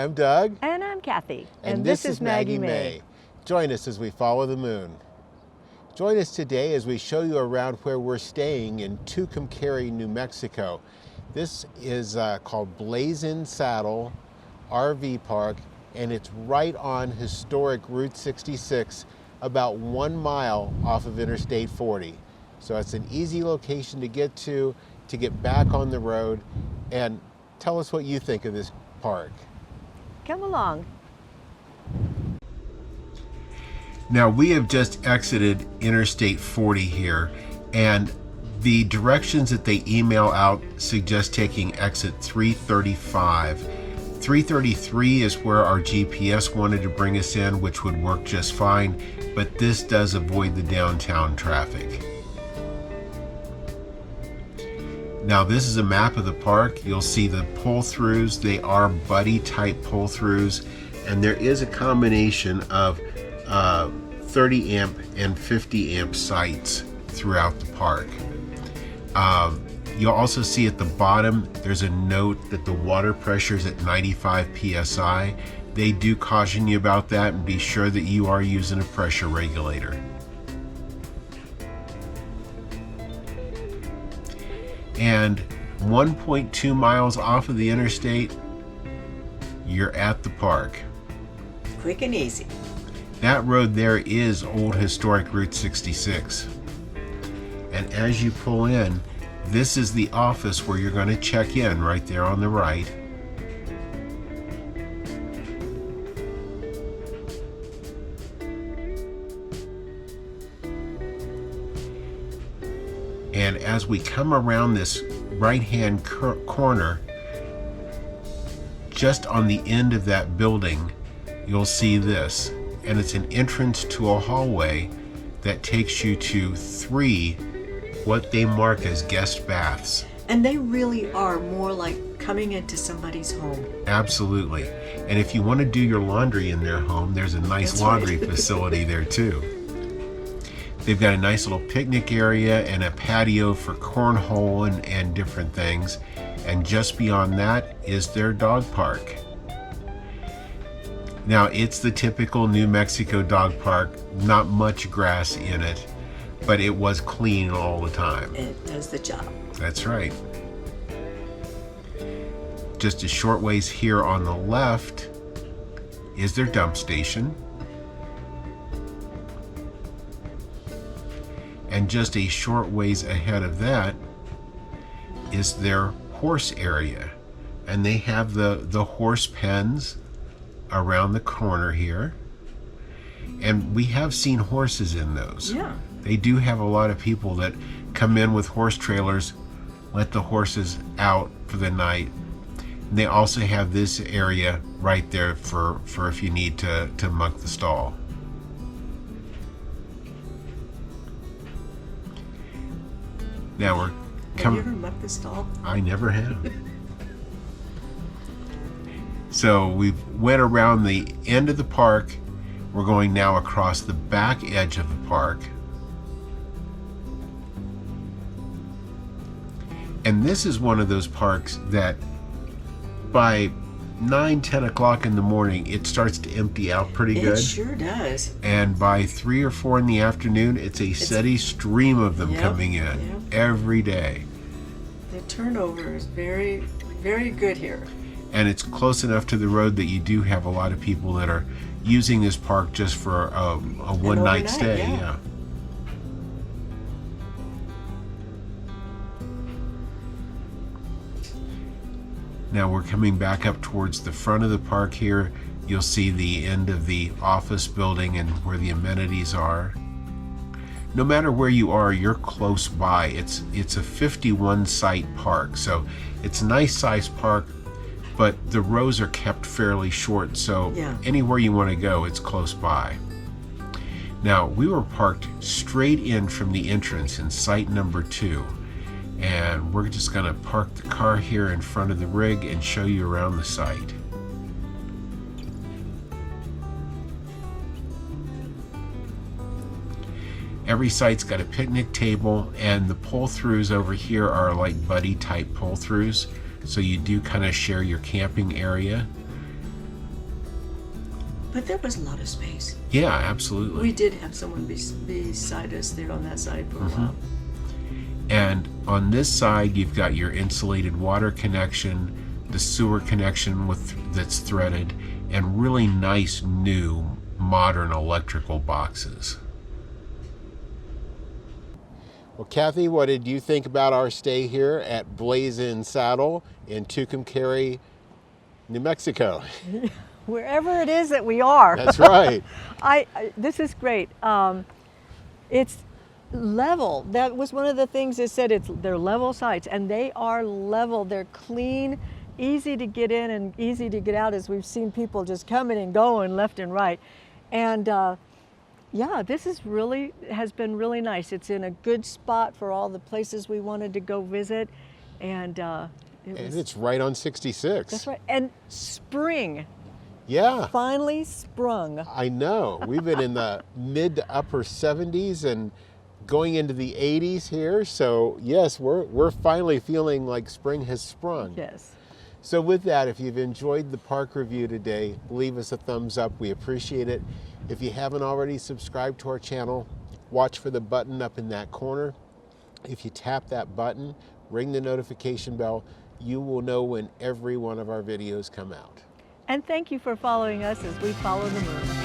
Hi, I'm Doug. And I'm Kathy. And this is Maggie Mae. Join us as we follow the moon. Join us today as we show you around where we're staying in Tucumcari, New Mexico. This is called Blazing Saddle RV Park, and it's right on historic Route 66, about 1 mile off of Interstate 40. So it's an easy location to get back on the road. And tell us what you think of this park. Come along. Now, we have just exited Interstate 40 here, and the directions that they email out suggest taking exit 335. 333 is where our GPS wanted to bring us in, which would work just fine, but this does avoid the downtown traffic. Now, this is a map of the park. You'll see the pull-throughs. They are buddy type pull-throughs, and there is a combination of 30 amp and 50 amp sites throughout the park. You'll also see at the bottom there's a note that the water pressure is at 95 psi. They do caution you about that, and be sure that you are using a pressure regulator. And 1.2 miles off of the interstate, you're at the park. Quick and easy. That road there is old historic Route 66. And as you pull in, this is the office where you're going to check in right there on the right. And as we come around this right-hand corner, just on the end of that building, you'll see this. And it's an entrance to a hallway that takes you to 3 what they mark as guest baths. And they really are more like coming into somebody's home. Absolutely. And if you want to do your laundry in their home, there's a nice That's laundry right. facility there too. They've got a nice little picnic area and a patio for cornhole and different things. And just beyond that is their dog park. Now, it's the typical New Mexico dog park, not much grass in it, but it was clean all the time. It does the job. That's right. Just a short ways here on the left is their dump station. And just a short ways ahead of that is their horse area. And they have the horse pens around the corner here. And we have seen horses in those. Yeah. They do have a lot of people that come in with horse trailers, let the horses out for the night. And they also have this area right there for if you need to muck the stall. Now we're Have you ever mucked the stall? I never have. So we went around the end of the park. We're going now across the back edge of the park. And this is one of those parks that by 9-10 o'clock in the morning, it starts to empty out pretty good. It sure does. And by 3 or 4 in the afternoon, it's a steady stream of them Yep, coming in yep. every day. The turnover is very, very good here. And it's close enough to the road that you do have a lot of people that are using this park just for a one night overnight, stay. yeah. Now we're coming back up towards the front of the park here. You'll see the end of the office building and where the amenities are. No matter where you are, you're close by. It's a 51 site park, so it's a nice sized park, but the rows are kept fairly short, so Yeah. anywhere you want to go, it's close by. Now, we were parked straight in from the entrance in site number 2, and we're just going to park the car here in front of the rig and show you around the site. Every site's got a picnic table, and the pull-throughs over here are like buddy type pull-throughs, so you do kind of share your camping area. But there was a lot of space. Yeah, absolutely. We did have someone beside us there on that side for a while. And on this side, you've got your insulated water connection, the sewer connection that's threaded, and really nice new modern electrical boxes. Well, Cathy, what did you think about our stay here at Blazing Saddle in Tucumcari, New Mexico? Wherever it is that we are. That's right. This is great. It's level. That was one of the things they said. They're level sites, and they are level. They're clean, easy to get in and easy to get out, as we've seen people just coming and going left and right. And yeah, this has been really nice. It's in a good spot for all the places we wanted to go visit, and it's right on 66. That's right. And spring. Yeah. Finally sprung. I know. We've been in the mid to upper 70s and going into the 80s here. So yes, we're finally feeling like spring has sprung. Yes. So with that, if you've enjoyed the park review today, leave us a thumbs up. We appreciate it. If you haven't already subscribed to our channel, watch for the button up in that corner. If you tap that button, ring the notification bell, you will know when every one of our videos come out. And thank you for following us as we follow the moon.